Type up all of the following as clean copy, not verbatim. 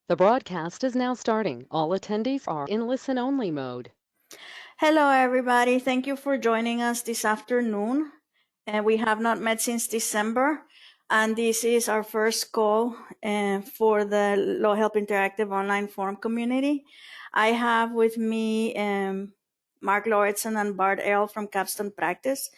The broadcast is now starting. All attendees are in listen-only mode. Hello, everybody. Thank you for joining us this afternoon. We have not met since December, and this is our first call for the LawHelp Interactive Online Forum community. I have with me Mark Lauritsen and Bart Earl from Capstone Practice,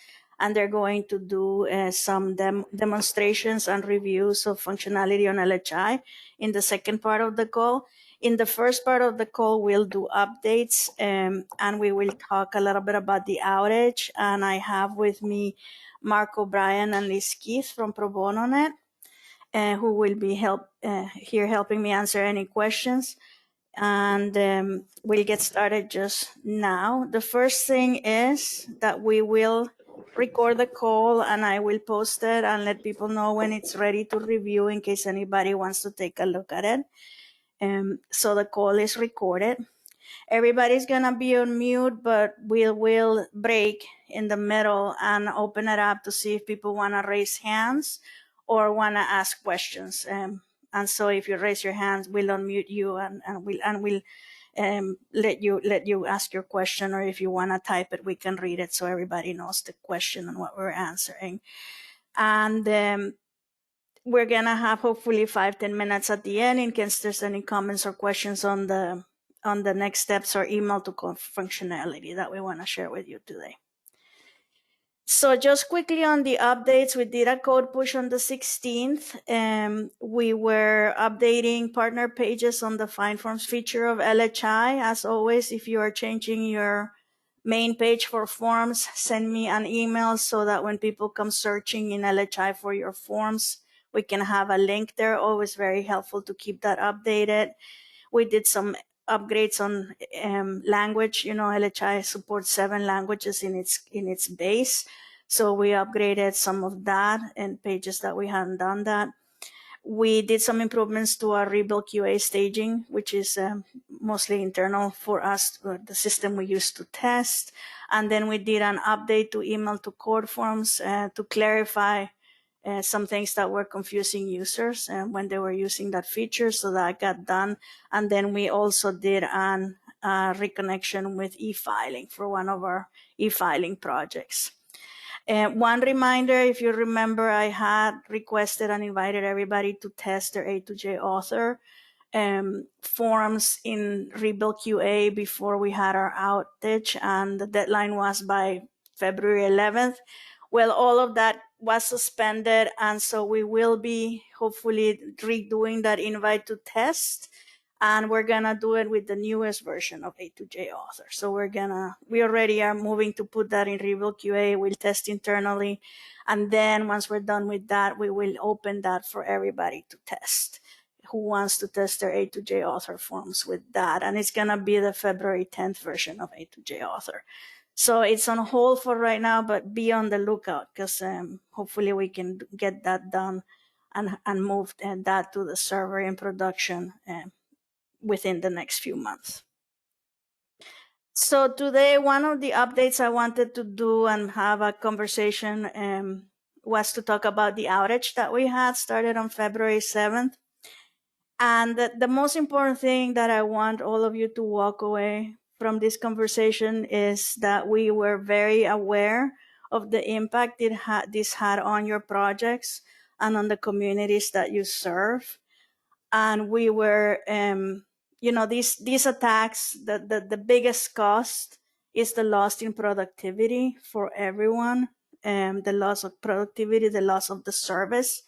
and they're going to do some demonstrations and reviews of functionality on LHI in the second part of the call. In the first part of the call, we'll do updates and we will talk a little bit about the outage. And I have with me Mark O'Brien and Liz Keith from Pro Bono Net, who will be here helping me answer any questions. And we'll get started just now. The first thing is that we will record the call and I will post it and let people know when it's ready to review in case anybody wants to take a look at it. So the call is recorded. Everybody's gonna be on mute, but we will break in the middle and open it up to see if people wanna raise hands or wanna ask questions. And so if you raise your hands, we'll unmute you and we'll let you ask your question, or if you wanna type it, we can read it so everybody knows the question and what we're answering. And we're gonna have hopefully 5-10 minutes at the end in case there's any comments or questions on the next steps or email to functionality that we want to share with you today. So just quickly on the updates, we did a code push on the 16th. We were updating partner pages on the Find Forms feature of LHI. As always, if you are changing your main page for forms, send me an email so that when people come searching in LHI for your forms, we can have a link there. Always very helpful to keep that updated. We did some upgrades on language. You know, LHI supports 7 languages in its base. So we upgraded some of that and pages that we hadn't done that. We did some improvements to our rebuild QA staging, which is mostly internal for us, the system we use to test. And then we did an update to email to core forms to clarify some things that were confusing users when they were using that feature. So that got done. And then we also did an reconnection with e-filing for one of our e-filing projects. One reminder, if you remember, I had requested and invited everybody to test their A2J author forms in Rebuild QA before we had our outage, and the deadline was by February 11th. Well, all of that was suspended, and so we will be hopefully redoing that invite to test. And we're gonna do it with the newest version of A2J author. So we already are moving to put that in Rebuild QA. We'll test internally. And then once we're done with that, we will open that for everybody to test who wants to test their A2J author forms with that. And it's gonna be the February 10th version of A2J author. So it's on hold for right now, but be on the lookout because hopefully we can get that done and move that to the server in production within the next few months. So today, one of the updates I wanted to do and have a conversation was to talk about the outage that we had started on February 7th. And the most important thing that I want all of you to walk away from this conversation is that we were very aware of the impact this had on your projects and on the communities that you serve. And we were these attacks, the biggest cost is the loss in productivity for everyone, the loss of productivity, the loss of the service.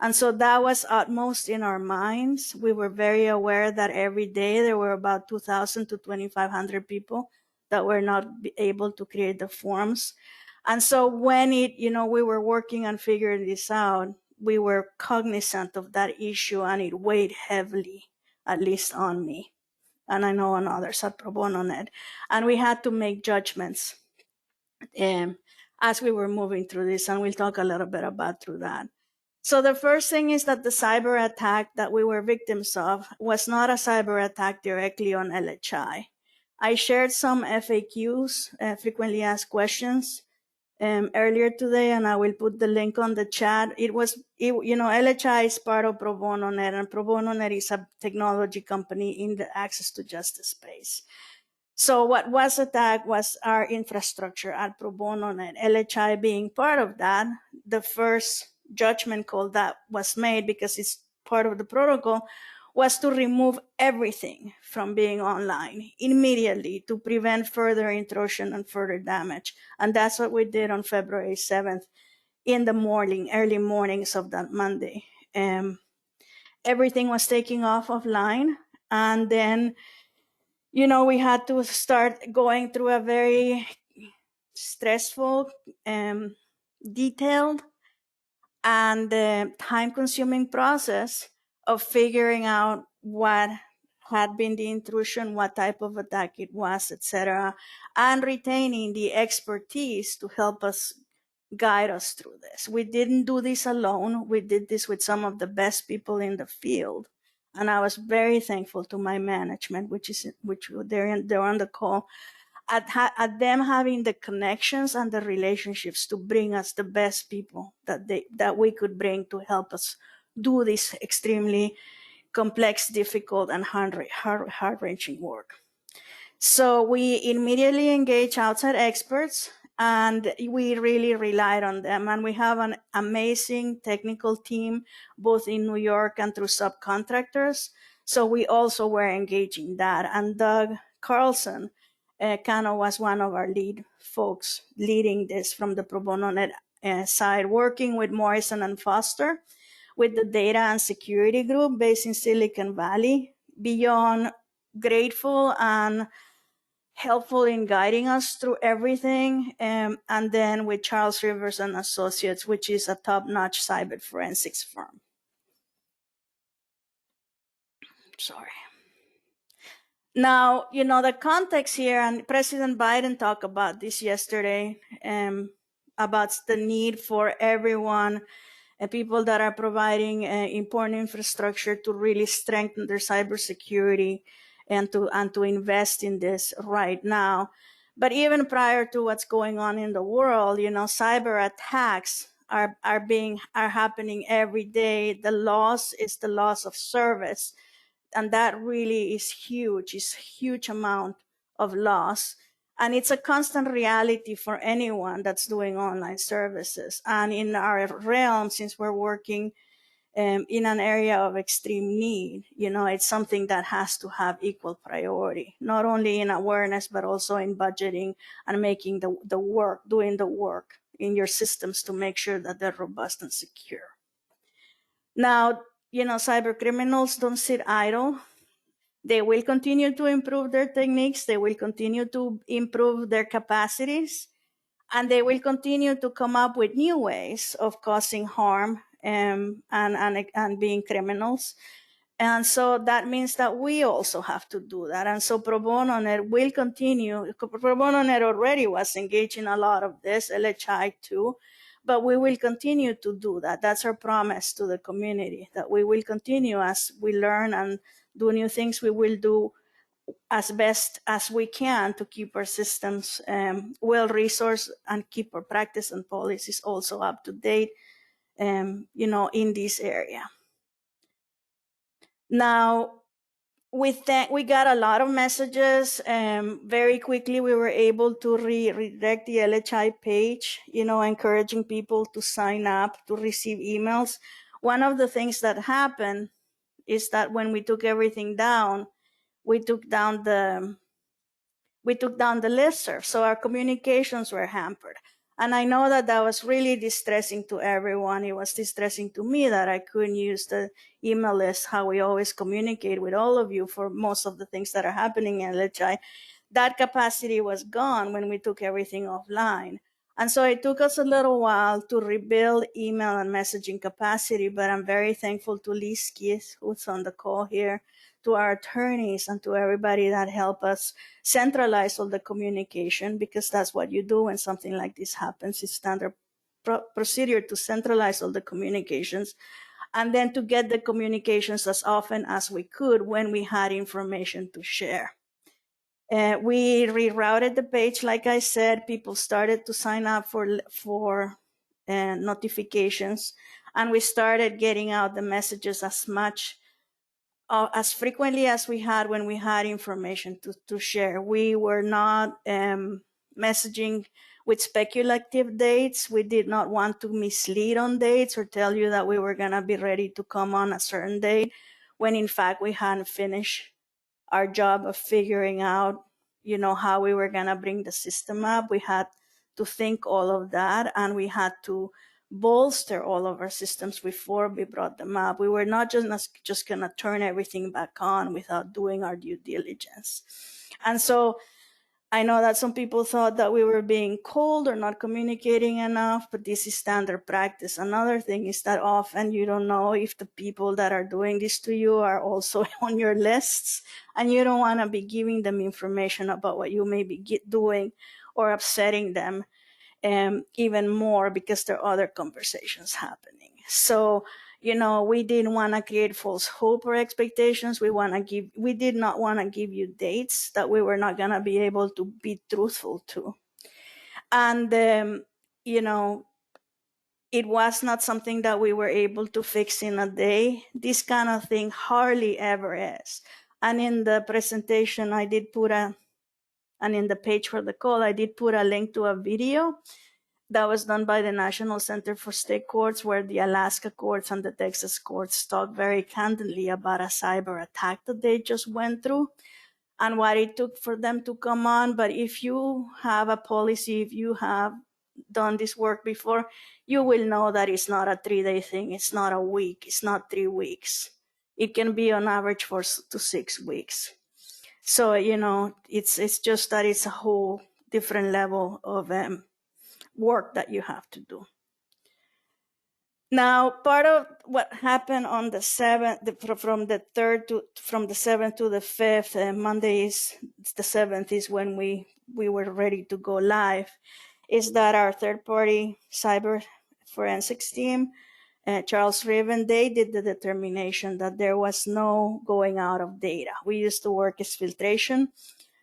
And so that was utmost in our minds. We were very aware that every day there were about 2,000 to 2,500 people that were not able to create the forms. And so when we were working on figuring this out, we were cognizant of that issue, and it weighed heavily, at least on me, and I know on others at Pro Bono Net. And we had to make judgments as we were moving through this, and we'll talk a little bit about through that. So the first thing is that the cyber attack that we were victims of was not a cyber attack directly on LHI. I shared some FAQs, frequently asked questions, earlier today, and I will put the link on the chat. LHI is part of Pro Bono Net, and Pro Bono Net is a technology company in the access to justice space. So what was attacked was our infrastructure at Pro Bono Net. LHI being part of that, the first judgment call that was made, because it's part of the protocol, was to remove everything from being online immediately to prevent further intrusion and further damage. And that's what we did on February 7th in the morning, early mornings of that Monday. Everything was taken off offline, and then we had to start going through a very stressful, detailed, and time-consuming process of figuring out what had been the intrusion, what type of attack it was, etc., and retaining the expertise to help us guide us through this. We didn't do this alone. We did this with some of the best people in the field. And I was very thankful to my management, which they're on the call, at them having the connections and the relationships to bring us the best people that we could bring to help us do this extremely complex, difficult, and heart-wrenching work. So we immediately engaged outside experts, and we really relied on them. And we have an amazing technical team, both in New York and through subcontractors. So we also were engaging that. And Doug Carlson kind of was one of our lead folks leading this from the Pro Bono Net side, working with Morrison and Foster, with the data and security group based in Silicon Valley. Beyond grateful and helpful in guiding us through everything. And then with Charles Rivers and Associates, which is a top-notch cyber forensics firm. Sorry. Now, the context here, and President Biden talked about this yesterday, about the need for everyone, people that are providing important infrastructure, to really strengthen their cybersecurity and to invest in this right now. But even prior to what's going on in the world, cyber attacks are happening every day. The loss is the loss of service, and that really is huge. It's a huge amount of loss. And it's a constant reality for anyone that's doing online services. And in our realm, since we're working in an area of extreme need, it's something that has to have equal priority, not only in awareness, but also in budgeting and making doing the work in your systems to make sure that they're robust and secure. Now, cyber criminals don't sit idle. They will continue to improve their techniques. They will continue to improve their capacities, and they will continue to come up with new ways of causing harm and being criminals. And so that means that we also have to do that. And so Pro Bono Net will continue. Pro Bono Net already was engaged in a lot of this, LHI too, but we will continue to do that. That's our promise to the community, that we will continue as we learn and do new things. We will do as best as we can to keep our systems well-resourced and keep our practice and policies also up to date, in this area. Now, we got a lot of messages. Very quickly, we were able to redirect the LHI page, encouraging people to sign up to receive emails. One of the things that happened is that when we took everything down, we took down the listserv, so our communications were hampered. And I know that was really distressing to everyone. It was distressing to me that I couldn't use the email list, how we always communicate with all of you for most of the things that are happening in LHI. That capacity was gone when we took everything offline. And so it took us a little while to rebuild email and messaging capacity, but I'm very thankful to Lee Skith, who's on the call here, to our attorneys, and to everybody that helped us centralize all the communication, because that's what you do when something like this happens. It's standard procedure to centralize all the communications, and then to get the communications as often as we could when we had information to share. We rerouted the page, like I said. People started to sign up for notifications, and we started getting out the messages as frequently as we had when we had information to share. We were not messaging with speculative dates. We did not want to mislead on dates or tell you that we were going to be ready to come on a certain date when in fact we hadn't finished our job of figuring out, how we were going to bring the system up. We had to think all of that, and we had to bolster all of our systems before we brought them up. We were not just going to turn everything back on without doing our due diligence. And so I know that some people thought that we were being cold or not communicating enough, but this is standard practice. Another thing is that often you don't know if the people that are doing this to you are also on your lists, and you don't want to be giving them information about what you may be doing or upsetting them even more because there are other conversations happening. So, we didn't want to create false hope or expectations. We did not want to give you dates that we were not going to be able to be truthful to. And, it was not something that we were able to fix in a day. This kind of thing hardly ever is. And in the presentation, and in the page for the call, I did put a link to a video that was done by the National Center for State Courts, where the Alaska courts and the Texas courts talk very candidly about a cyber attack that they just went through and what it took for them to come on. But if you have a policy, if you have done this work before, you will know that it's not a 3-day thing. It's not a week. It's not 3 weeks. It can be on average 4 to 6 weeks. So, it's just that it's a whole different level of work that you have to do. Now, part of what happened on the 7th, from the 7th to the 5th, Monday is the 7th is when we were ready to go live, is that our third-party cyber forensics team, Charles Riven, they did the determination that there was no going out of data. We used to work as filtration.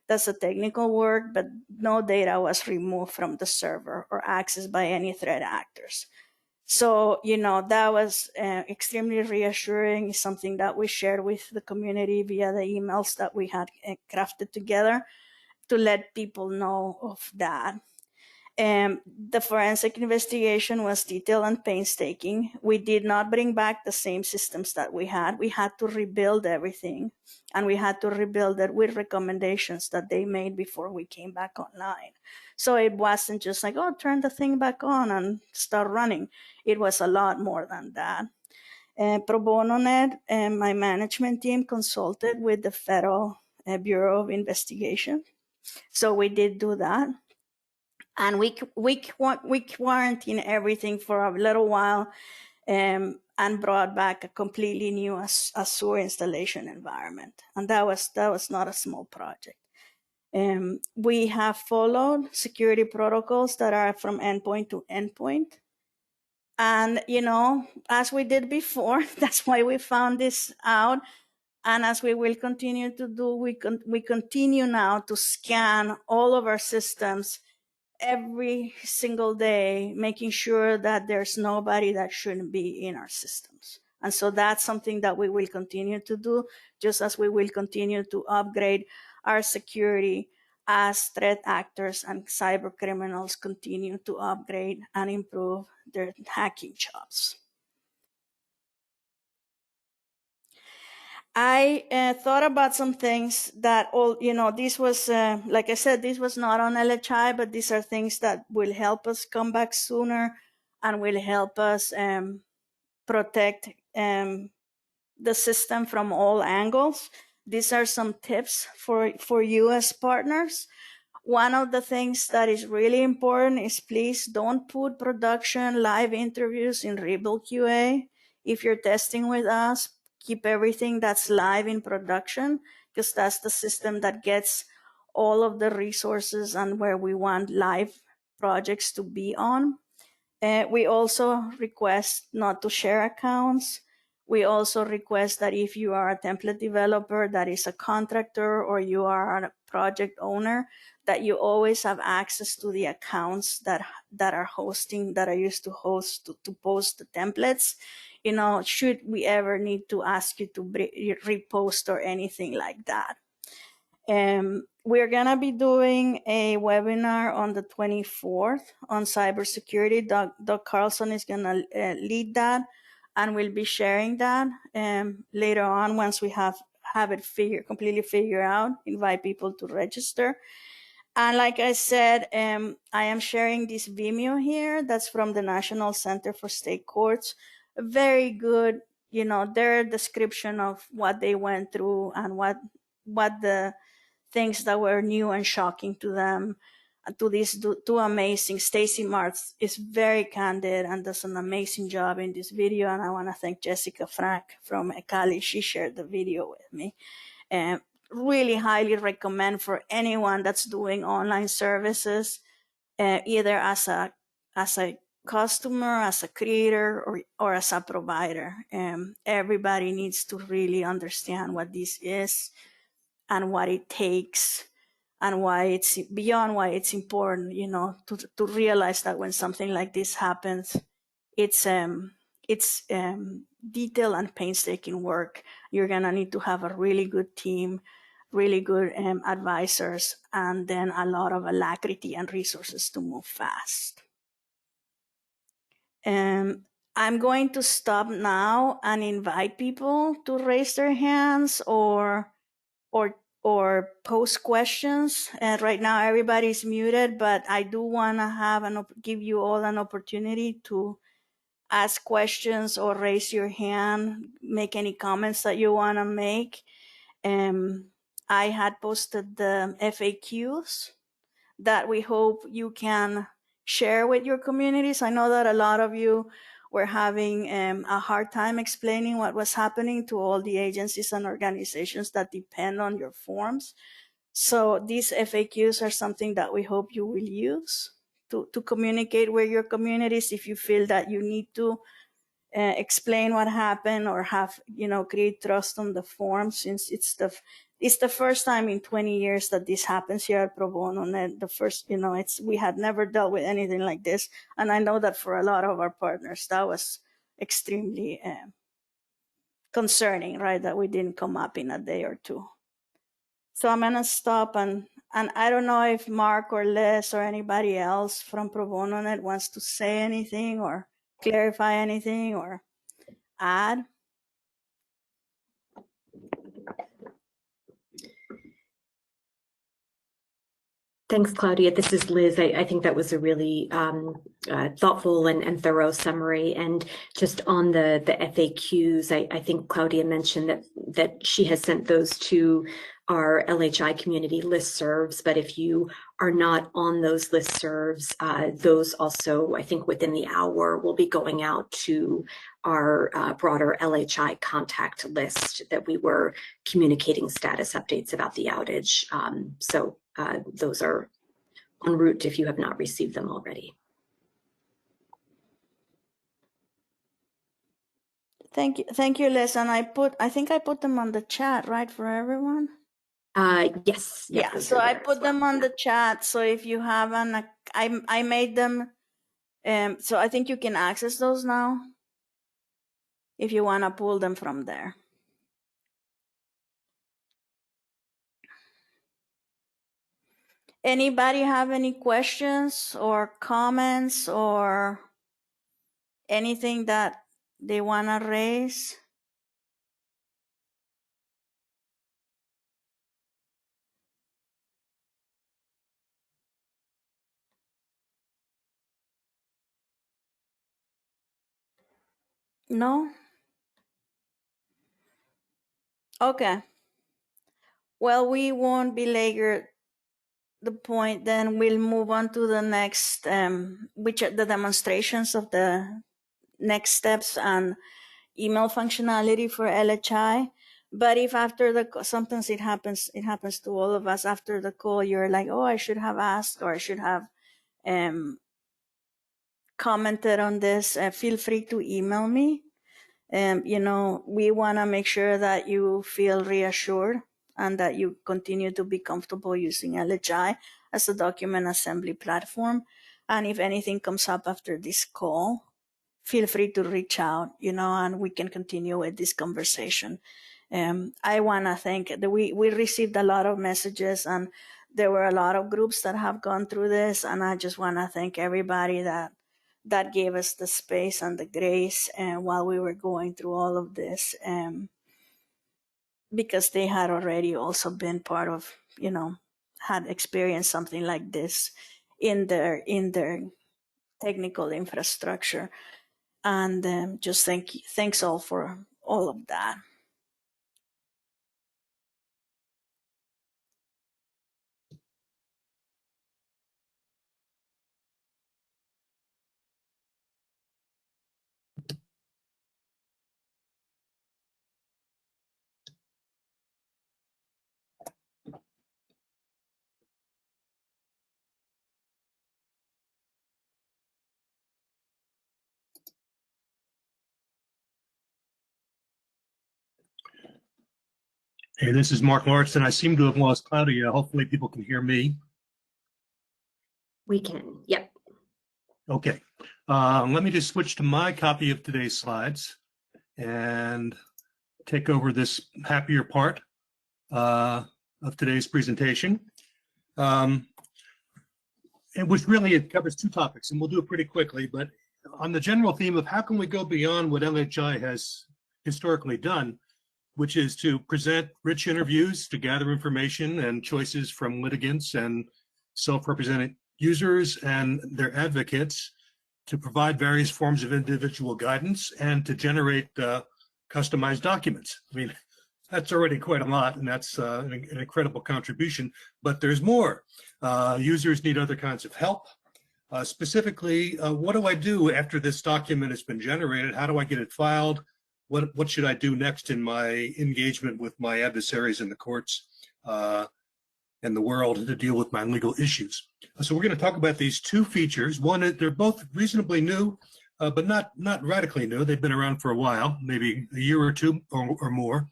That's a technical work, but no data was removed from the server or accessed by any threat actors. So, that was extremely reassuring. It's something that we shared with the community via the emails that we had crafted together to let people know of that. The forensic investigation was detailed and painstaking. We did not bring back the same systems that we had. We had to rebuild everything, and we had to rebuild it with recommendations that they made before we came back online. So it wasn't just like, oh, turn the thing back on and start running. It was a lot more than that. Pro bono net, my management team consulted with the Federal Bureau of Investigation. So we did do that. And we quarantined everything for a little while and brought back a completely new Azure installation environment. And that was not a small project. We have followed security protocols that are from endpoint to endpoint. And, as we did before, that's why we found this out. And as we will continue to do, we continue now to scan all of our systems every single day, making sure that there's nobody that shouldn't be in our systems. And so that's something that we will continue to do, just as we will continue to upgrade our security as threat actors and cyber criminals continue to upgrade and improve their hacking jobs. I thought about some things that this was, like I said, this was not on LHI, but these are things that will help us come back sooner and will help us protect the system from all angles. These are some tips for you as partners. One of the things that is really important is please don't put production live interviews in Rebuild QA. If you're testing with us, keep everything that's live in production, because that's the system that gets all of the resources and where we want live projects to be on. We also request not to share accounts. We also request that if you are a template developer that is a contractor or you are a project owner, that you always have access to the accounts that are used to host to post the templates. Should we ever need to ask you to repost or anything like that. We're gonna be doing a webinar on the 24th on cybersecurity. Doug Carlson is gonna lead that, and we'll be sharing that later on once we have it completely figured out. Invite people to register. And like I said, I am sharing this Vimeo here. That's from the National Center for State Courts. Very good, their description of what they went through and what the things that were new and shocking to them. To these two amazing, Stacy Martz is very candid and does an amazing job in this video. And I want to thank Jessica Frank from Cali. She shared the video with me. And really highly recommend for anyone that's doing online services, either as a customer, as a creator, or as a provider. Everybody needs to really understand what this is and what it takes, and why it's important, to realize that when something like this happens, it's detailed and painstaking work. You're gonna need to have a really good team, really good advisors, and then a lot of alacrity and resources to move fast. I'm going to stop now and invite people to raise their hands or post questions. And right now everybody's muted, but I do want to give you all an opportunity to ask questions or raise your hand, make any comments that you want to make. I had posted the FAQs that we hope you can share with your communities. I know that a lot of you were having a hard time explaining what was happening to all the agencies and organizations that depend on your forms. So these FAQs are something that we hope you will use to communicate with your communities if you feel that you need to explain what happened or create trust on the form, since it's the first time in 20 years that this happens here at Pro Bono. And the first, we had never dealt with anything like this. And I know that for a lot of our partners, that was extremely concerning, right? That we didn't come up in a day or two. So I'm gonna stop, and I don't know if Mark or Les or anybody else from Pro Bono Net wants to say anything or clarify anything or add. Thanks, Claudia. This is Liz. I think that was a really thoughtful and thorough summary. And just on the FAQs, I think Claudia mentioned that she has sent those to our LHI community listservs. But if you are not on those listservs, those also, I think within the hour, will be going out to our broader LHI contact list that we were communicating status updates about the outage. So those are en route if you have not received them already. Thank you, Liz. And I think I put them on the chat, right, for everyone? Yes. Yeah, so I put them on the chat. So if you haven't, I made them, so I think you can access those now if you want to pull them from there. Anybody have any questions or comments or anything that they want to raise? No? Okay. Well, we won't belabor the point, then we'll move on to the next, which are the demonstrations of the next steps and email functionality for LHI. But if after sometimes it happens to all of us after the call, you're like, oh, I should have asked or I should have commented on this, feel free to email me. We want to make sure that you feel reassured and that you continue to be comfortable using LHI as a document assembly platform. And if anything comes up after this call, feel free to reach out, and we can continue with this conversation. I want to thank that we received a lot of messages, and there were a lot of groups that have gone through this, and I just want to thank everybody that gave us the space and the grace while we were going through all of this, because they had already also been part of, had experienced something like this in their technical infrastructure. And just thanks all for all of that. Hey, this is Mark Larson. I seem to have lost Claudia. Hopefully people can hear me. We can, yep. Okay. Let me just switch to my copy of today's slides and take over this happier part of today's presentation. It covers two topics, and we'll do it pretty quickly, but on the general theme of how can we go beyond what LHI has historically done, which is to present rich interviews to gather information and choices from litigants and self-represented users and their advocates, to provide various forms of individual guidance, and to generate customized documents. I mean, that's already quite a lot, and that's an incredible contribution, but there's more. Users need other kinds of help. Specifically, what do I do after this document has been generated? How do I get it filed? What should I do next in my engagement with my adversaries in the courts and the world to deal with my legal issues? So we're going to talk about these two features. One, they're both reasonably new, but not radically new. They've been around for a while, maybe a year or two or more.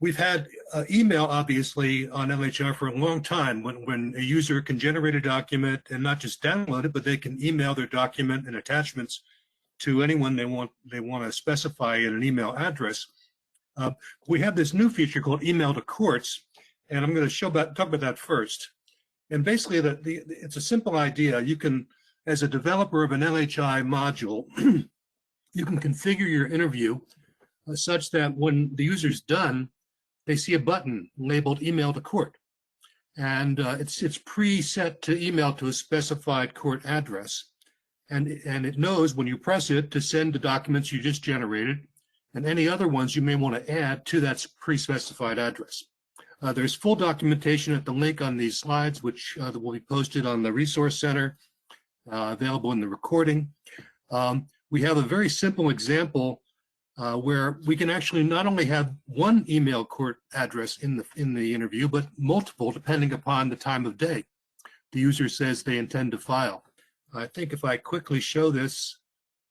We've had email, obviously, on LHR for a long time, when a user can generate a document and not just download it, but they can email their document and attachments to anyone they want to specify in an email address. We have this new feature called email to courts, and I'm going to talk about that first. And basically, it's a simple idea. You can, as a developer of an LHI module, you can configure your interview such that when the user's done, they see a button labeled email to court. And it's preset to email to a specified court address. And it knows when you press it to send the documents you just generated and any other ones you may want to add to that pre-specified address. There's full documentation at the link on these slides, which will be posted on the Resource Center, available in the recording. We have a very simple example where we can actually not only have one email court address in the interview, but multiple depending upon the time of day the user says they intend to file. I think if I quickly show this,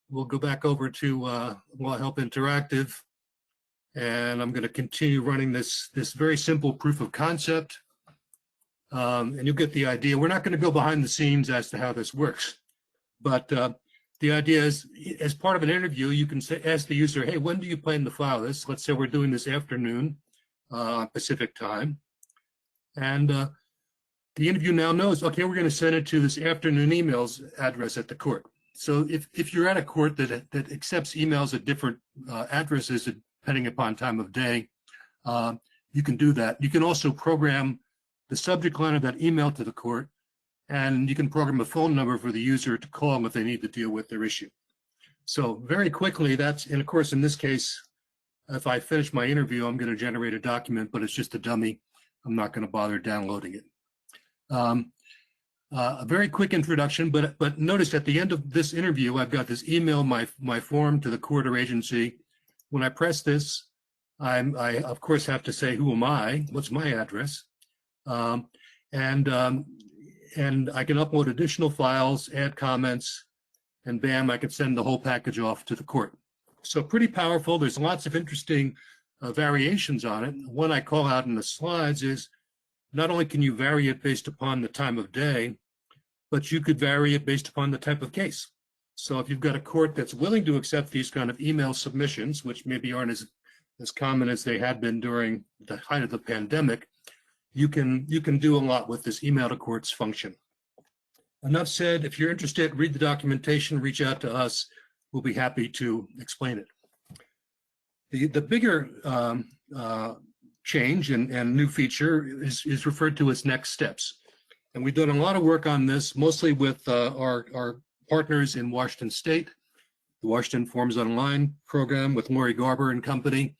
we'll go back over to LawHelp Interactive, and I'm going to continue running this very simple proof of concept, and you'll get the idea. We're not going to go behind the scenes as to how this works, but the idea is, as part of an interview, you can ask the user, hey, when do you plan to file this? Let's say we're doing this afternoon, Pacific time, and the interview now knows, okay, we're going to send it to this afternoon emails address at the court. So if you're at a court that accepts emails at different addresses depending upon time of day, you can do that. You can also program the subject line of that email to the court, and you can program a phone number for the user to call if they need to deal with their issue. So very quickly, and of course, in this case, if I finish my interview, I'm going to generate a document, but it's just a dummy. I'm not going to bother downloading it. A very quick introduction, but notice at the end of this interview, I've got this email, my form to the court or agency. When I press this, I of course have to say, who am I? What's my address? And I can upload additional files, add comments, and bam, I can send the whole package off to the court. So pretty powerful. There's lots of interesting variations on it. One I call out in the slides is not only can you vary it based upon the time of day, but you could vary it based upon the type of case. So if you've got a court that's willing to accept these kind of email submissions, which maybe aren't as common as they had been during the height of the pandemic, you can do a lot with this email to courts function. Enough said. If you're interested, read the documentation, reach out to us. We'll be happy to explain it. The bigger change and new feature is referred to as next steps. And we've done a lot of work on this, mostly with our partners in Washington State, the Washington Forms Online program with Lori Garber and company.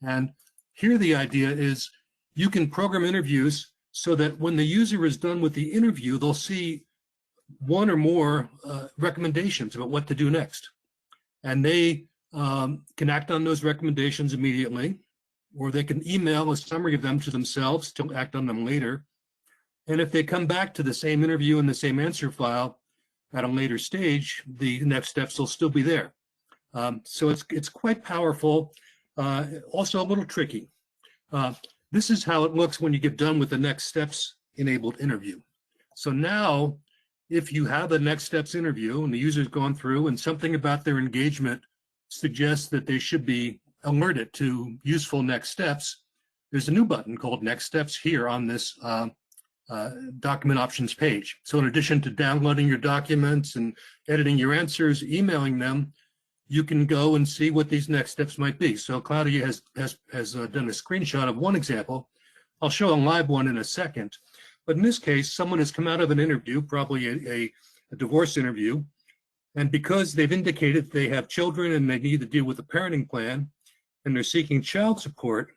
And here the idea is you can program interviews so that when the user is done with the interview, they'll see one or more recommendations about what to do next. And they can act on those recommendations immediately, or they can email a summary of them to themselves to act on them later. And if they come back to the same interview and the same answer file at a later stage, the next steps will still be there. So it's quite powerful, also a little tricky. This is how it looks when you get done with the next steps enabled interview. So now, if you have a next steps interview and the user's gone through and something about their engagement suggests that they should be alerted to useful next steps, there's a new button called Next Steps here on this document options page. So in addition to downloading your documents and editing your answers, emailing them, you can go and see what these next steps might be. So Claudia has done a screenshot of one example. I'll show a live one in a second. But in this case, someone has come out of an interview, probably a divorce interview, and because they've indicated they have children and they need to deal with a parenting plan, and they're seeking child support,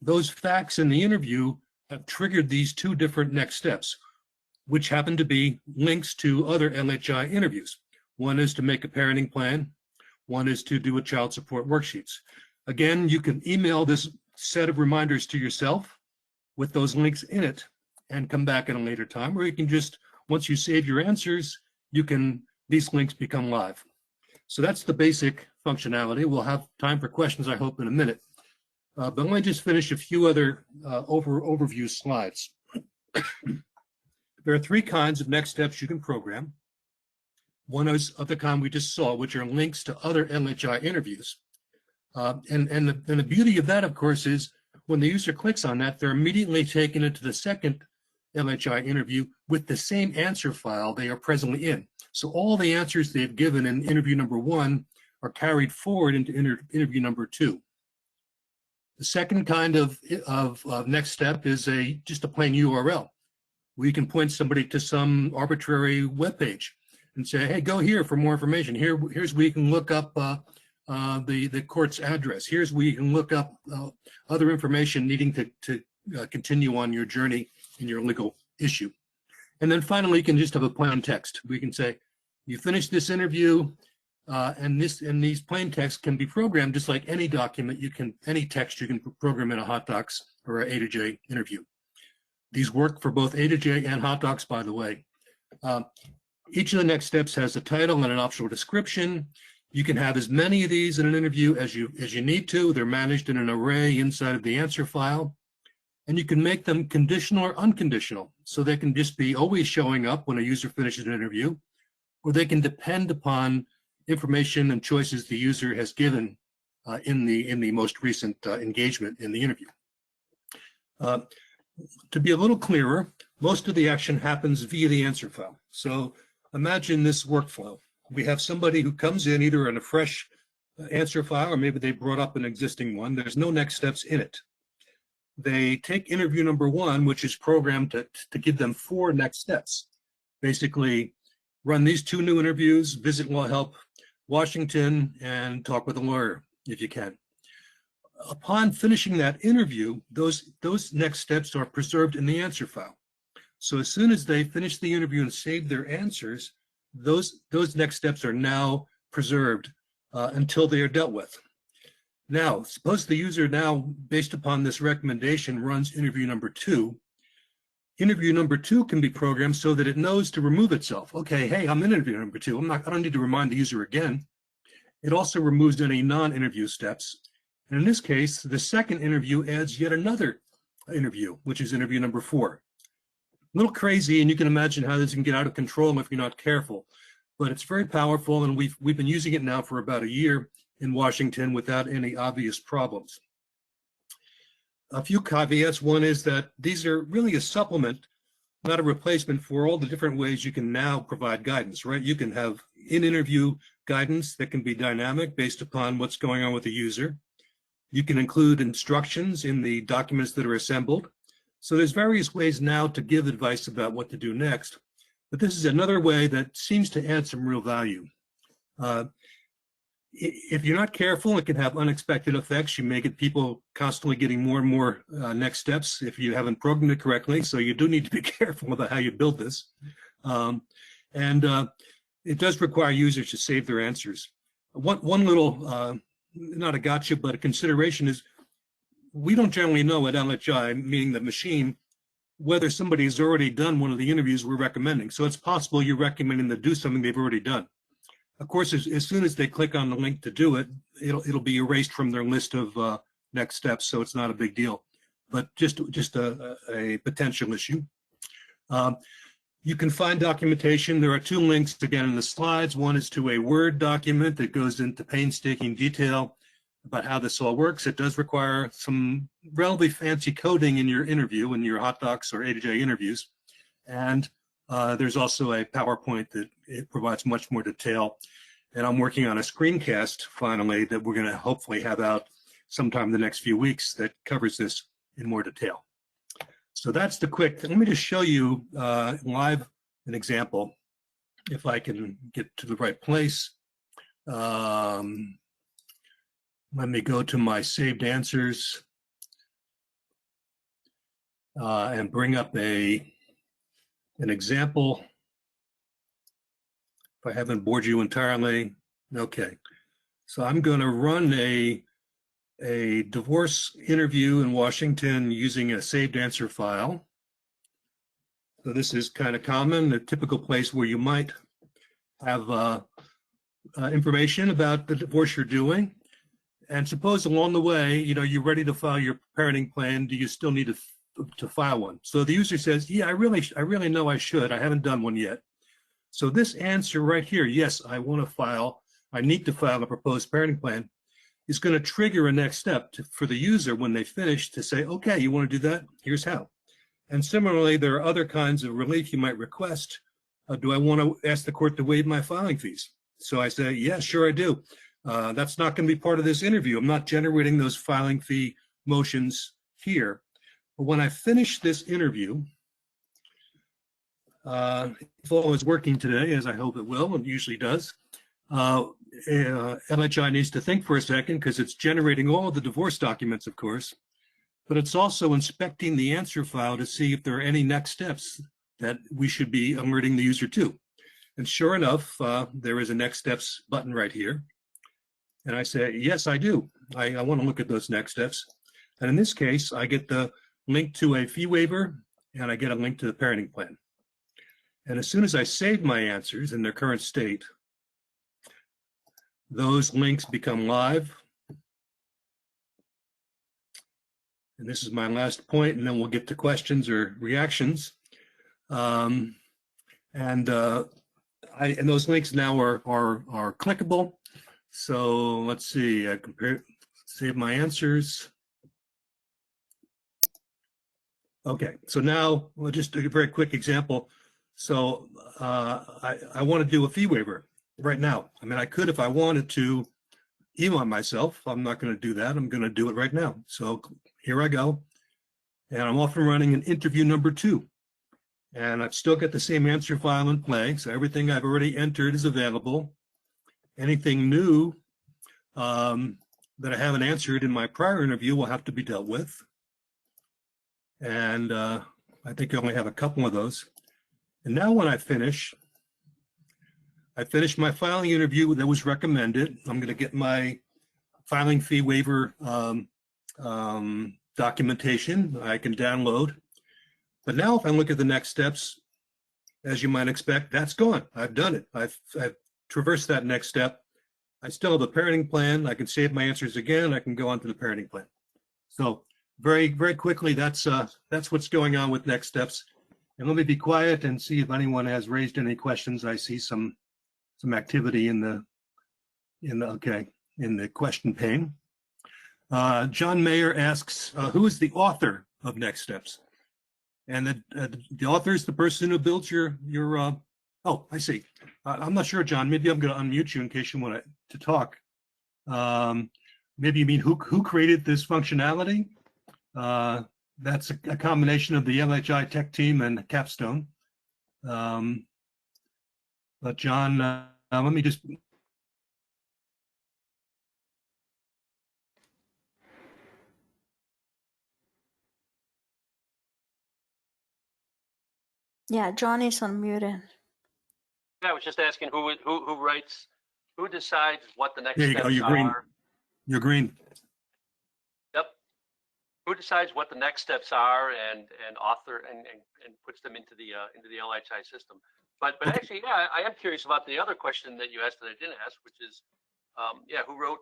those facts in the interview have triggered these two different next steps, which happen to be links to other LHI interviews. One is to make a parenting plan. One is to do a child support worksheets. Again, you can email this set of reminders to yourself with those links in it and come back at a later time, or you can just, once you save your answers, these links become live. So that's the basic functionality. We'll have time for questions, I hope, in a minute. But let me just finish a few other overview slides. There are three kinds of next steps you can program. One is of the kind we just saw, which are links to other LHI interviews. And the beauty of that, of course, is when the user clicks on that, they're immediately taken into the second LHI interview with the same answer file they are presently in. So all the answers they've given in interview number one are carried forward into interview number two. The second kind of next step is just a plain URL. We can point somebody to some arbitrary web page and say, hey, go here for more information. Here's where you can look up the court's address. Here's where you can look up other information needing to continue on your journey in your legal issue. And then finally, you can just have a plain text. We can say, you finished this interview, and these plain texts can be programmed just like any document. Any text you can program in a hot docs or an A to J interview. These work for both A to J and hot docs, by the way. Each of the next steps has a title and an optional description. You can have as many of these in an interview as you need to. They're managed in an array inside of the answer file. And you can make them conditional or unconditional. So they can just be always showing up when a user finishes an interview, or they can depend upon information and choices the user has given in the most recent engagement in the interview. To be a little clearer, most of the action happens via the answer file. So imagine this workflow. We have somebody who comes in either in a fresh answer file, or maybe they brought up an existing one. There's no next steps in it. They take interview number one, which is programmed to give them 4 next steps. Basically, run these 2 new interviews, visit LawHelp Washington, and talk with a lawyer if you can. Upon finishing that interview, those next steps are preserved in the answer file. So as soon as they finish the interview and save their answers, those next steps are now preserved until they are dealt with. Now, suppose the user now, based upon this recommendation, runs interview number 2. Interview number 2 can be programmed so that it knows to remove itself. Okay, hey, I'm in interview number 2. I don't need to remind the user again. It also removes any non-interview steps. And in this case, the second interview adds yet another interview, which is interview number 4. A little crazy, and you can imagine how this can get out of control if you're not careful. But it's very powerful, and we've been using it now for about a year in Washington without any obvious problems. A few caveats. One is that these are really a supplement, not a replacement for all the different ways you can now provide guidance, right? You can have in-interview guidance that can be dynamic based upon what's going on with the user. You can include instructions in the documents that are assembled. So there's various ways now to give advice about what to do next. But this is another way that seems to add some real value. If you're not careful, it can have unexpected effects. You may get people constantly getting more and more next steps if you haven't programmed it correctly. So you do need to be careful about how you build this. It does require users to save their answers. One little, not a gotcha, but a consideration is we don't generally know at LHI, meaning the machine, whether somebody has already done one of the interviews we're recommending. So it's possible you're recommending to do something they've already done. Of course, as soon as they click on the link to do it, it'll be erased from their list of next steps, so it's not a big deal. But just a potential issue. You can find documentation. There are 2 links again in the slides. One is to a Word document that goes into painstaking detail about how this all works. It does require some relatively fancy coding in your interview, in your hot docs or A-to-J interviews. And there's also a PowerPoint that it provides much more detail. And I'm working on a screencast finally that we're going to hopefully have out sometime in the next few weeks that covers this in more detail. So that's the quick. Let me just show you live an example, if I can get to the right place. Let me go to my saved answers and bring up an example. If I haven't bored you entirely, okay. So I'm going to run a divorce interview in Washington using a saved answer file. So this is kind of common, a typical place where you might have information about the divorce you're doing. And suppose along the way, you're ready to file your parenting plan. Do you still need to file one? So the user says, yeah, I really know I should. I haven't done one yet. So this answer right here, yes, I need to file a proposed parenting plan, is going to trigger a next step for the user when they finish to say, okay, you want to do that? Here's how. And similarly, there are other kinds of relief you might request. Do I want to ask the court to waive my filing fees? So I say, yeah, sure I do. That's not going to be part of this interview. I'm not generating those filing fee motions here. But when I finish this interview, if all is working today, as I hope it will, and usually does, LHI needs to think for a second because it's generating all of the divorce documents, of course, but it's also inspecting the answer file to see if there are any next steps that we should be alerting the user to. And sure enough, there is a next steps button right here. And I say, yes, I do. I want to look at those next steps. And in this case, I get the link to a fee waiver and I get a link to the parenting plan. And as soon as I save my answers in their current state, those links become live. And this is my last point, and then we'll get to questions or reactions. And those links now are clickable. So let's see, I save my answers. Okay, so now we'll just do a very quick example. So I want to do a fee waiver right now. I mean, I could if I wanted to email myself. I'm not going to do that. I'm going to do it right now. So here I go. And I'm off and running an interview number 2. And I've still got the same answer file in play. So everything I've already entered is available. Anything new that I haven't answered in my prior interview will have to be dealt with. And I think I only have a couple of those. And now when I finish my filing interview that was recommended. I'm going to get my filing fee waiver documentation I can download. But now if I look at the next steps, as you might expect, that's gone. I've done it. I've traversed that next step. I still have a parenting plan. I can save my answers again. I can go on to the parenting plan. So very, very quickly, that's what's going on with next steps. And let me be quiet and see if anyone has raised any questions. I see some activity in the question pane. John Mayer asks, who is the author of Next Steps? And the author is the person who built your oh, I see. I'm not sure, John. Maybe I'm going to unmute you in case you want to talk. Maybe you mean who created this functionality? That's a combination of the LHI tech team and Capstone. But John, let me just. Yeah, John is unmuted. Yeah, I was just asking who writes, who decides what the next There you steps go. You're green. are. You're green. Yep. Who decides what the next steps are and author and puts them into the LHI system. But Okay. actually, yeah, I am curious about the other question that you asked that I didn't ask, which is, yeah, who wrote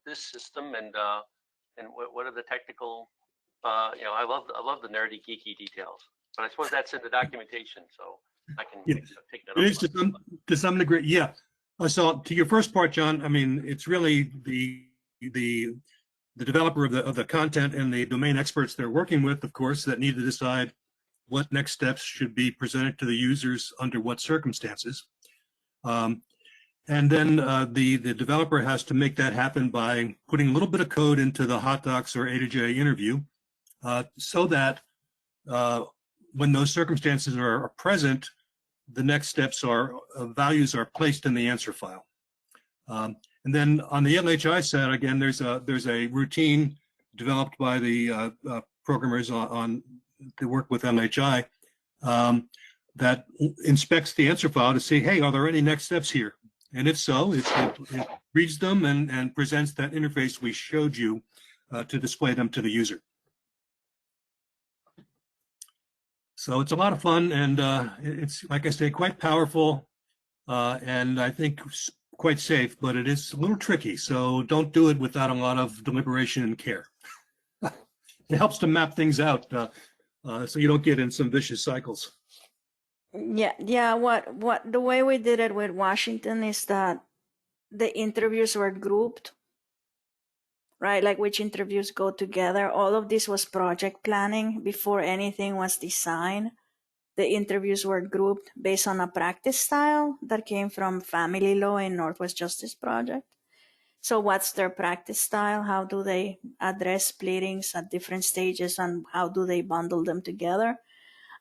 this system and what are the technical, you know, I love the nerdy geeky details. But I suppose that's in the documentation, so I can take that up. It is to some degree, yeah. So to your first part, John, I mean, it's really the developer of the content and the domain experts they're working with, of course, that need to decide what next steps should be presented to the users under what circumstances. And then the developer has to make that happen by putting a little bit of code into the hot docs or A to J interview so that when those circumstances are present, the next steps are values are placed in the answer file. And then on the LHI side, again, there's a routine developed by the programmers on to work with LHI that inspects the answer file to see, hey, are there any next steps here? And if so, it reads them and presents that interface we showed you to display them to the user. So it's a lot of fun, and it's, like I say, quite powerful, and I think quite safe, but it is a little tricky. So don't do it without a lot of deliberation and care. It helps to map things out so you don't get in some vicious cycles. Yeah. What the way we did it with Washington is that the interviews were grouped, right? Like which interviews go together. All of this was project planning before anything was designed. The interviews were grouped based on a practice style that came from Family Law and Northwest Justice Project. So what's their practice style? How do they address pleadings at different stages, and how do they bundle them together?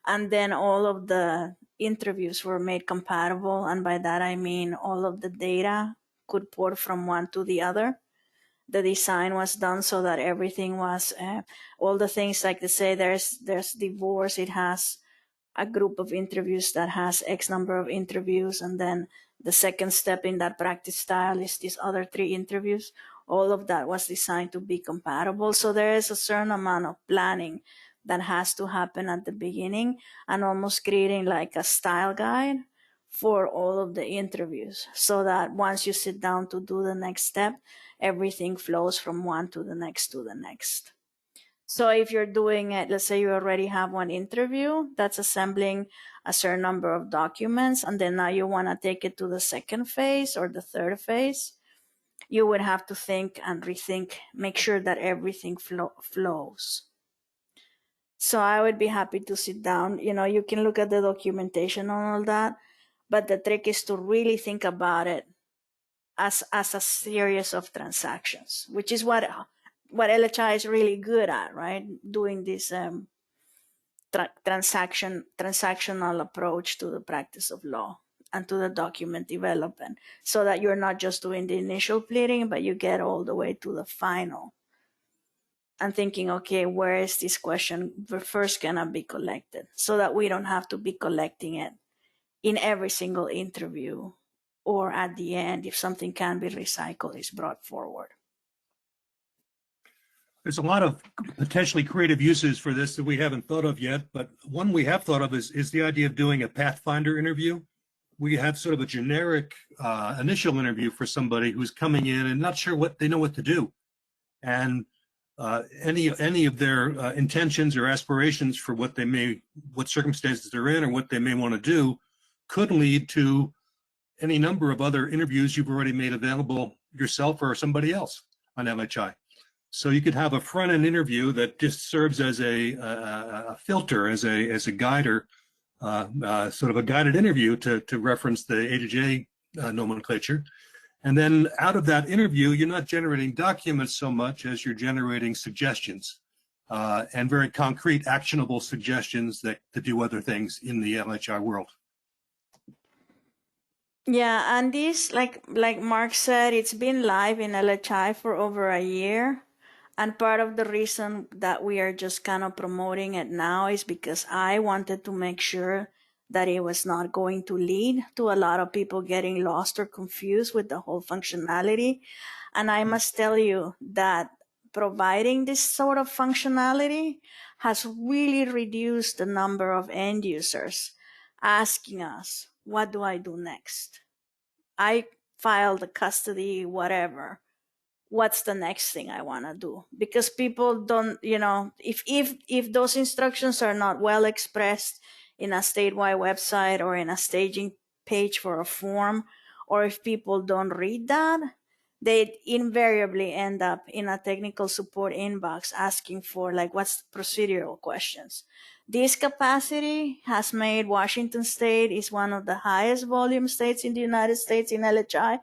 And then all of the interviews were made compatible. And by that, I mean all of the data could port from one to the other. The design was done so that everything was, all the things like they say, there's divorce, it has a group of interviews that has X number of interviews, and then the second step in that practice style is these other 3 interviews. All of that was designed to be compatible. So there is a certain amount of planning that has to happen at the beginning, and almost creating like a style guide for all of the interviews, so that once you sit down to do the next step, everything flows from one to the next to the next. So if you're doing it, let's say you already have one interview that's assembling a certain number of documents, and then now you want to take it to the second phase or the third phase, you would have to think and rethink, make sure that everything flows. So I would be happy to sit down. You know, you can look at the documentation and all that, but the trick is to really think about it as a series of transactions, which is what LHI is really good at, right? Doing this transactional approach to the practice of law and to the document development, so that you're not just doing the initial pleading, but you get all the way to the final and thinking, okay, where is this question first gonna be collected, so that we don't have to be collecting it in every single interview, or at the end, if something can be recycled, is brought forward. There's a lot of potentially creative uses for this that we haven't thought of yet, but one we have thought of is the idea of doing a Pathfinder interview, we have sort of a generic initial interview for somebody who's coming in and not sure what they know what to do. And any of their intentions or aspirations for what circumstances they're in or what they may want to do could lead to any number of other interviews you've already made available yourself or somebody else on LHI. So you could have a front-end interview that just serves as a filter, as a guider, sort of a guided interview to reference the A to J nomenclature. And then out of that interview, you're not generating documents so much as you're generating suggestions and very concrete, actionable suggestions that to do other things in the LHI world. Yeah, and this, like Mark said, it's been live in LHI for over a year. And part of the reason that we are just kind of promoting it now is because I wanted to make sure that it was not going to lead to a lot of people getting lost or confused with the whole functionality. And I must tell you that providing this sort of functionality has really reduced the number of end users asking us, what do I do next? I filed the custody, whatever. What's the next thing I want to do? Because people don't, if those instructions are not well expressed in a statewide website or in a staging page for a form, or if people don't read that, they invariably end up in a technical support inbox asking for what's procedural questions. This capacity has made Washington State is one of the highest volume states in the United States in LHI.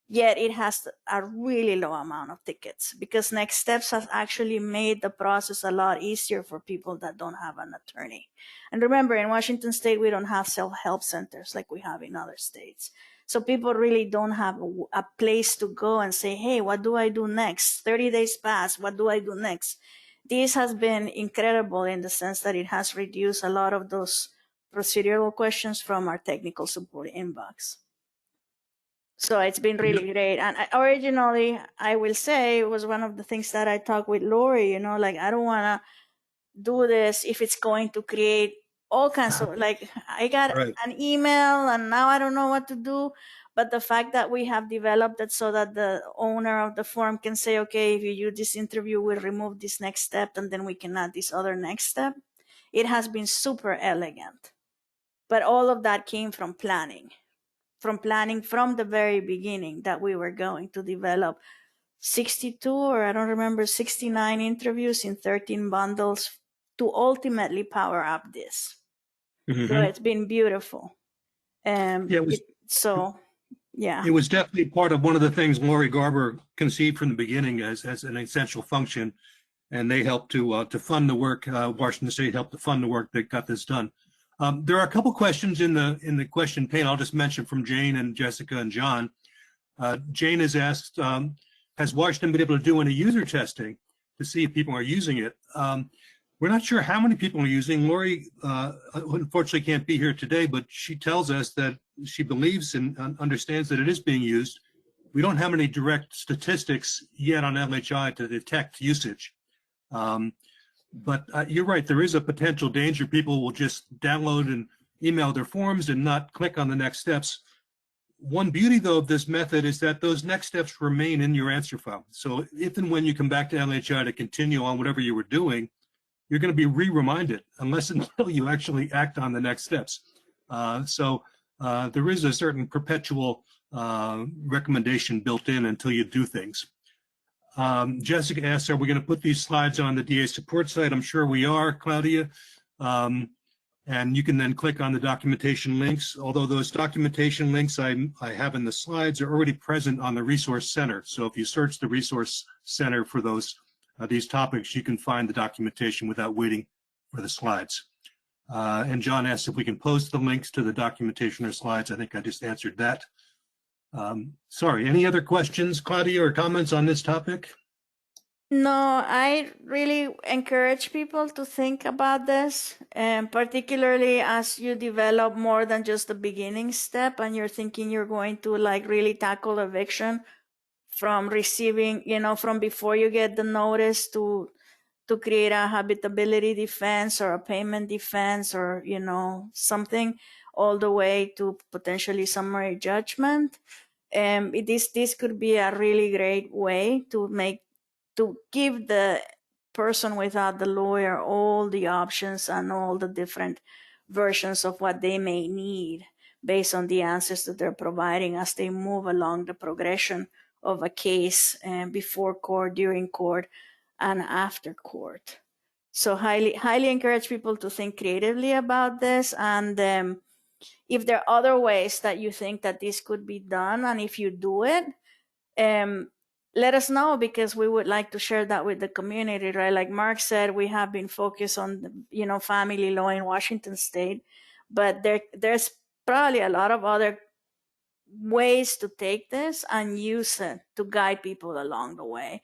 Yet it has a really low amount of tickets because Next Steps has actually made the process a lot easier for people that don't have an attorney. And remember, in Washington State, we don't have self-help centers like we have in other states. So people really don't have a place to go and say, hey, what do I do next? 30 days pass, what do I do next? This has been incredible in the sense that it has reduced a lot of those procedural questions from our technical support inbox. So it's been really great. And originally, I will say, it was one of the things that I talked with Lori, I don't want to do this if it's going to create all kinds of, I got an email and now I don't know what to do. But the fact that we have developed it so that the owner of the form can say, okay, if you use this interview, we'll remove this next step and then we can add this other next step. It has been super elegant. But all of that came from planning from the very beginning that we were going to develop 62 or I don't remember 69 interviews in 13 bundles to ultimately power up this. Mm-hmm. So it's been beautiful. It was definitely part of one of the things Lori Garber conceived from the beginning as an essential function, and they helped to fund the work. Washington State helped to fund the work that got this done. There are a couple questions in the question pane. I'll just mention from Jane and Jessica and John. Jane has asked, has Washington been able to do any user testing to see if people are using it? We're not sure how many people are using. Lori unfortunately can't be here today, but she tells us that she believes and understands that it is being used. We don't have any direct statistics yet on LHI to detect usage. But you're right, there is a potential danger. People will just download and email their forms and not click on the next steps. One beauty, though, of this method is that those next steps remain in your answer file. So if and when you come back to LHI to continue on whatever you were doing, you're going to be re-reminded unless until you actually act on the next steps. So there is a certain perpetual recommendation built in until you do things. Jessica asks, are we going to put these slides on the DA support site? I'm sure we are, Claudia. And you can then click on the documentation links, although those documentation links I have in the slides are already present on the Resource Center. So if you search the Resource Center for these topics, you can find the documentation without waiting for the slides. And John asks if we can post the links to the documentation or slides. I think I just answered that. Sorry, any other questions, Claudia, or comments on this topic? No, I really encourage people to think about this, and particularly as you develop more than just the beginning step and you're thinking you're going to really tackle eviction from receiving, from before you get the notice to create a habitability defense or a payment defense or, something. all the way to potentially summary judgment. This could be a really great way to give the person without the lawyer all the options and all the different versions of what they may need based on the answers that they're providing as they move along the progression of a case before court, during court, and after court. So highly encourage people to think creatively about this. And if there are other ways that you think that this could be done, and if you do it, let us know, because we would like to share that with the community, right? Like Mark said, we have been focused on, family law in Washington State, but there's probably a lot of other ways to take this and use it to guide people along the way.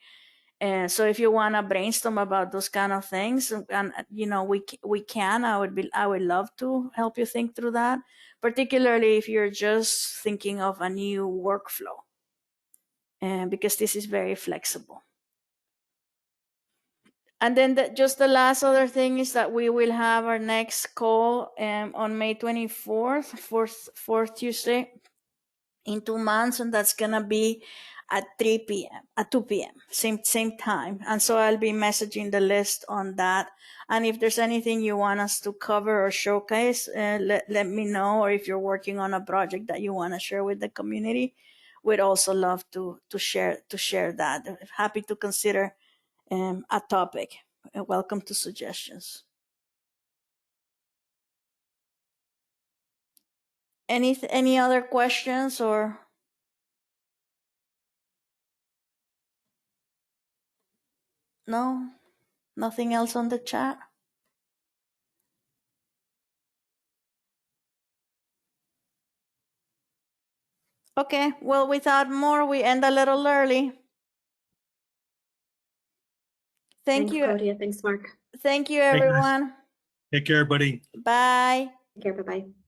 And so if you want to brainstorm about those kind of things, and we can, I would love to help you think through that, particularly if you're just thinking of a new workflow, and because this is very flexible. And then just the last other thing is that we will have our next call on May 24th, fourth Tuesday in 2 months, and that's gonna be at 3 p.m. at 2 p.m. same time. And so I'll be messaging the list on that. And if there's anything you want us to cover or showcase, let me know. Or if you're working on a project that you want to share with the community, we'd also love to share that. Happy to consider a topic. Welcome to suggestions. Any other questions or? No, nothing else on the chat. Okay, well, without more, we end a little early. Thank Thanks, you. Claudia. Thanks, Mark. Thank you, Hey, guys. everyone. Take care, everybody. Bye. Take care. Bye-bye.